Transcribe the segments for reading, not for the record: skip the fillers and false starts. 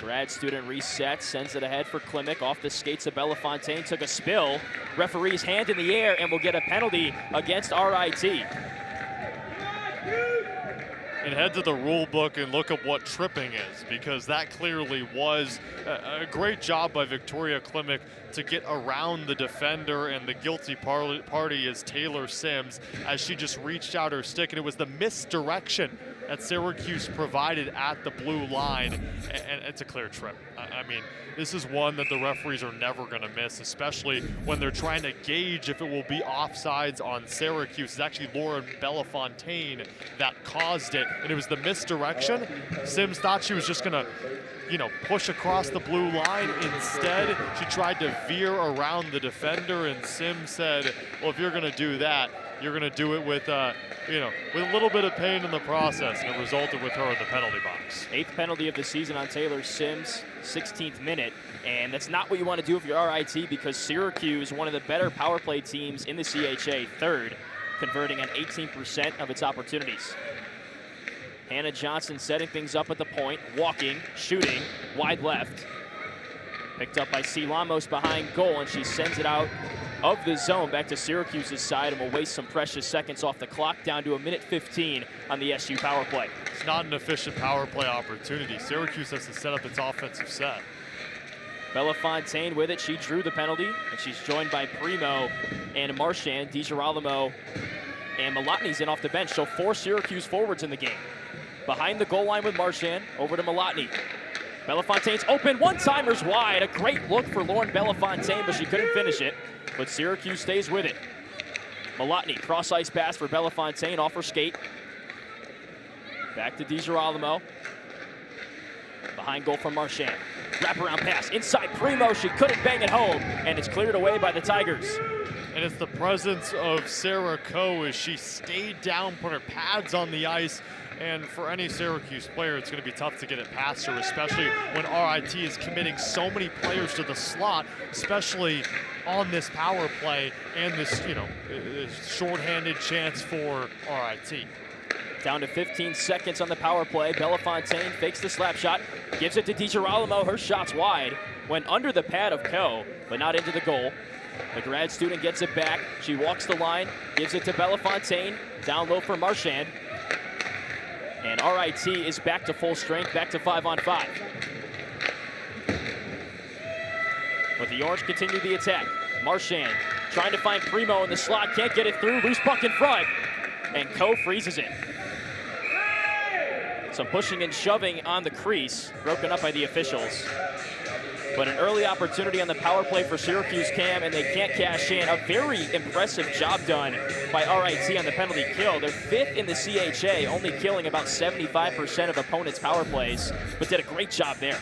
Grad student resets, sends it ahead for Klimek. Off the skates of Belafontaine, took a spill. Referee's hand in the air and will get a penalty against RIT. And head to the rule book and look up what tripping is, because that clearly was a great job by Victoria Klimek to get around the defender, and the guilty party is Taylor Sims as she just reached out her stick, and it was the misdirection that Syracuse provided at the blue line, and it's a clear trip. I mean, this is one that the referees are never going to miss, especially when they're trying to gauge if it will be offsides on Syracuse. It's actually Lauren Belafontaine that caused it, and it was the misdirection. Sims thought she was just going to, push across the blue line. Instead, she tried to veer around the defender, and Sims said, well, if you're going to do that, you're going to do it with, with a little bit of pain in the process, and it resulted with her in the penalty box. 8th penalty of the season on Taylor Sims, 16th minute, and that's not what you want to do if you're RIT, because Syracuse, one of the better power play teams in the CHA, 3rd, converting on 18% of its opportunities. Hannah Johnson setting things up at the point, walking, shooting, wide left. Picked up by C. Lamos behind goal, and she sends it out of the zone back to Syracuse's side, and will waste some precious seconds off the clock, down to 1:15 on the SU power play. It's not an efficient power play opportunity. Syracuse has to set up its offensive set. Belafontaine with it. She drew the penalty, and she's joined by Primo and Marchand. DiGirolamo and Malotny's in off the bench, so 4 Syracuse forwards in the game. Behind the goal line with Marchand, over to Malotny. Belafontaine's open, one-timers wide. A great look for Lauren Belafontaine, but she couldn't finish it. But Syracuse stays with it. Malotny, cross-ice pass for Belafontaine, off her skate. Back to DiGirolamo. Behind goal from Marchand. Wraparound pass, inside Primo, she couldn't bang it home, and it's cleared away by the Tigers. And it's the presence of Sarah Coe as she stayed down, put her pads on the ice, and for any Syracuse player, it's going to be tough to get it past her, especially when RIT is committing so many players to the slot, especially on this power play and this, shorthanded chance for RIT. Down to 15 seconds on the power play. Belafontaine fakes the slap shot, gives it to DiGirolamo. Her shot's wide, went under the pad of Coe, but not into the goal. The grad student gets it back. She walks the line, gives it to Belafontaine, down low for Marchand. And RIT is back to full strength, back to 5-on-5. But the Orange continue the attack. Marchand trying to find Primo in the slot, can't get it through, loose puck in front, and Coe freezes it. Some pushing and shoving on the crease, broken up by the officials. But an early opportunity on the power play for Syracuse, Cam, and they can't cash in. A very impressive job done by RIT on the penalty kill. They're 5th in the CHA, only killing about 75% of opponents' power plays, but did a great job there.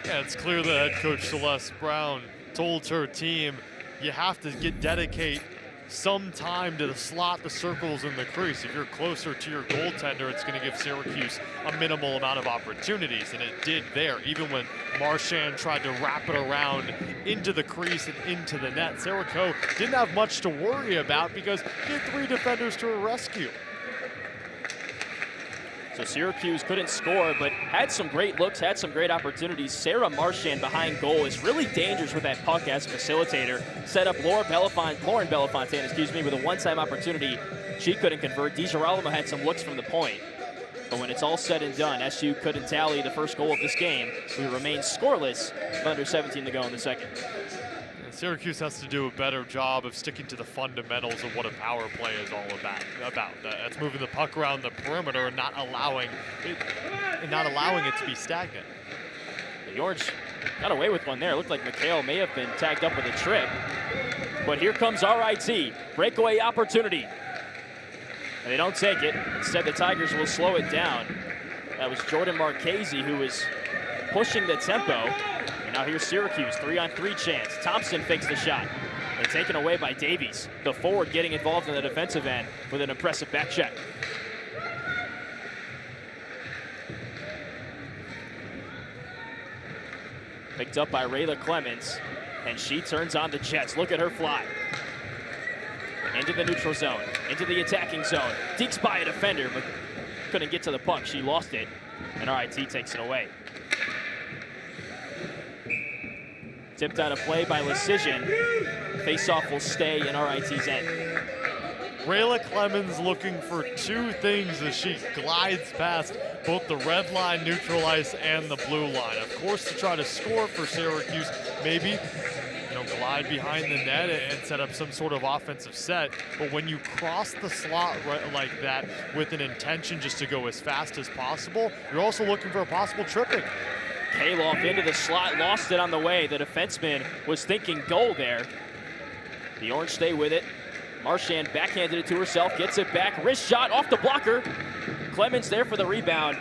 Yeah, it's clear that head coach Celeste Brown told her team, you have to dedicate some time to the slot, the circles, and the crease. If you're closer to your goaltender, it's going to give Syracuse a minimal amount of opportunities, and it did there. Even when Marchand tried to wrap it around into the crease and into the net, Sarah Coe didn't have much to worry about because he had 3 defenders to her rescue. So Syracuse couldn't score, but had some great looks, had some great opportunities. Sarah Marchand behind goal is really dangerous with that puck as a facilitator. Set up Lauren Belafontaine, with a one-time opportunity. She couldn't convert. DiGirolamo had some looks from the point. But when it's all said and done, SU couldn't tally the first goal of this game. We remain scoreless with under 17 to go in the second. Syracuse has to do a better job of sticking to the fundamentals of what a power play is all about. That's moving the puck around the perimeter and not allowing it to be stagnant. The Orange got away with one there. It looked like McHale may have been tagged up with a trip. But here comes RIT. Breakaway opportunity. And they don't take it. Instead, the Tigers will slow it down. That was Jordan Marchese who was pushing the tempo. Now here's Syracuse, 3-on-3 chance. Thompson fakes the shot. And taken away by Davies. The forward getting involved in the defensive end with an impressive back check. Picked up by Rayla Clemens, and she turns on the Jets. Look at her fly. Into the neutral zone, into the attacking zone. Dekes by a defender, but couldn't get to the puck. She lost it, and RIT takes it away. Tipped out of play by Lecision. Face-off will stay in RIT's end. Rayla Clemens looking for two things as she glides past both the red line, neutral ice, and the blue line. Of course, to try to score for Syracuse, maybe glide behind the net and set up some sort of offensive set. But when you cross the slot like that with an intention just to go as fast as possible, you're also looking for a possible tripping. Kaloff into the slot, lost it on the way. The defenseman was thinking goal there. The Orange stay with it. Marchand backhanded it to herself, gets it back. Wrist shot off the blocker. Clemens there for the rebound.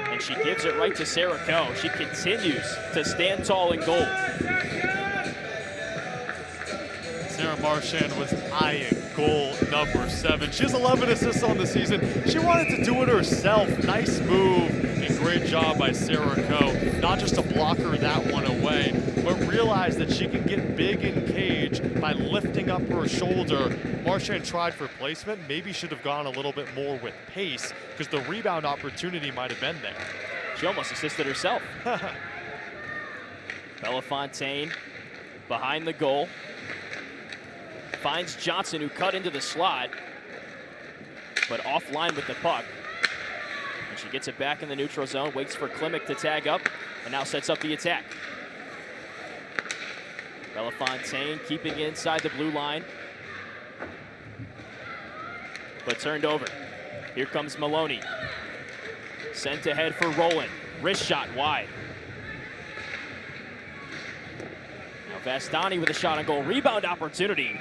And she gives it right to Sarah Coe. She continues to stand tall in goal. Sarah Marchand was eyeing goal number 7. She has 11 assists on the season. She wanted to do it herself. Nice move and great job by Sarah Coe. Not just to block her that one away, but realize that she can get big in cage by lifting up her shoulder. Marchand tried for placement, maybe should have gone a little bit more with pace because the rebound opportunity might have been there. She almost assisted herself. Belafontaine behind the goal. Finds Johnson, who cut into the slot, but offline with the puck. And she gets it back in the neutral zone, waits for Klimek to tag up, and now sets up the attack. Belafontaine keeping inside the blue line, but turned over. Here comes Maloney. Sent ahead for Rowland. Wrist shot wide. Now Vastani with a shot on goal. Rebound opportunity.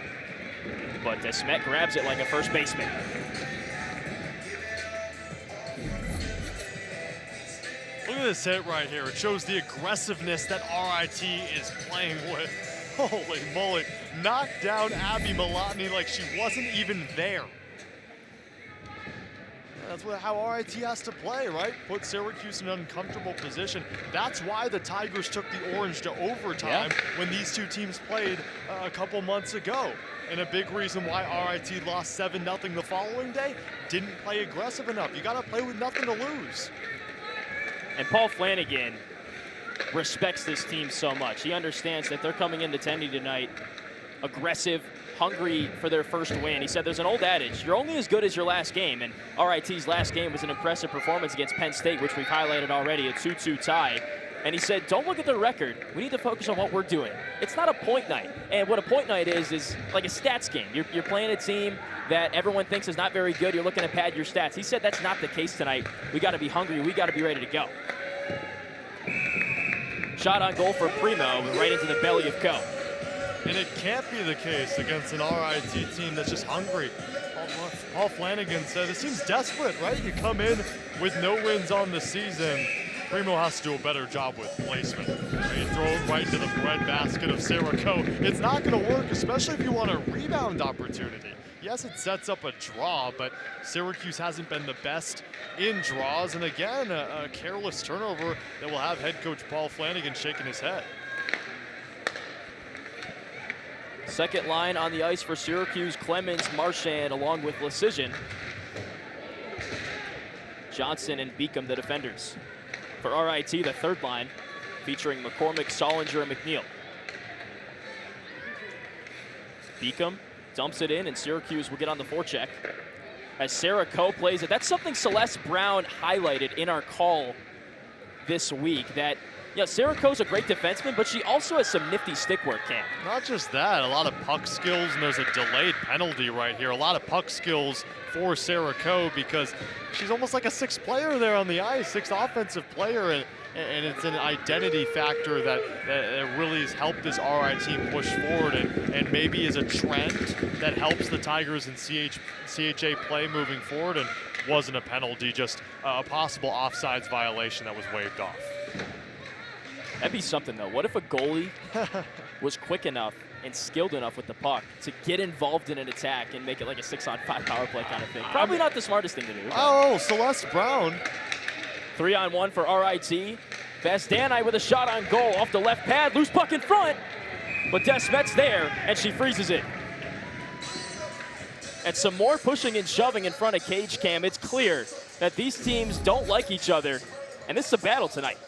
But Desmet grabs it like a first baseman. Look at this hit right here. It shows the aggressiveness that RIT is playing with. Holy moly. Knocked down Abby Malotny like she wasn't even there. That's how RIT has to play, right? Put Syracuse in an uncomfortable position. That's why the Tigers took the Orange to overtime when these two teams played a couple months ago. And a big reason why RIT lost 7-0 the following day, didn't play aggressive enough. You gotta play with nothing to lose. And Paul Flanagan respects this team so much. He understands that they're coming into Tenny tonight aggressive, hungry for their first win. He said there's an old adage, you're only as good as your last game, and RIT's last game was an impressive performance against Penn State, which we've highlighted already, a 2-2 tie. And he said, don't look at the record. We need to focus on what we're doing. It's not a point night. And what a point night is like a stats game. You're playing a team that everyone thinks is not very good. You're looking to pad your stats. He said that's not the case tonight. We got to be hungry. We got to be ready to go. Shot on goal for Primo, right into the belly of Coe. And it can't be the case against an RIT team that's just hungry. Paul Flanagan said, this seems desperate, right? You come in with no wins on the season. Primo has to do a better job with placement. You throw it right into the breadbasket of Sarah Coe. It's not going to work, especially if you want a rebound opportunity. Yes, it sets up a draw, but Syracuse hasn't been the best in draws. And again, a careless turnover that will have head coach Paul Flanagan shaking his head. Second line on the ice for Syracuse, Clemens, Marchand, along with Lecision. Johnson and Beacom, the defenders. For RIT, the third line, featuring McCormick, Solinger, and McNeil. Beacom dumps it in, and Syracuse will get on the forecheck. As Sarah Coe plays it, that's something Celeste Brown highlighted in our call this week, that Sarah Coe's a great defenseman, but she also has some nifty stick work, Cam. Not just that, a lot of puck skills, and there's a delayed penalty right here. A lot of puck skills for Sarah Coe because she's almost like a sixth player there on the ice, sixth offensive player, and it's an identity factor that really has helped this RI team push forward and maybe is a trend that helps the Tigers in CHA play moving forward, and wasn't a penalty, just a possible offsides violation that was waved off. That'd be something, though. What if a goalie was quick enough and skilled enough with the puck to get involved in an attack and make it like a 6-on-5 power play kind of thing? Probably not the smartest thing to do. Oh, Celeste Brown. 3-on-1 for RIT. Vastani with a shot on goal off the left pad. Loose puck in front, but Desmet's there, and she freezes it. And some more pushing and shoving in front of Cage Cam. It's clear that these teams don't like each other, and this is a battle tonight.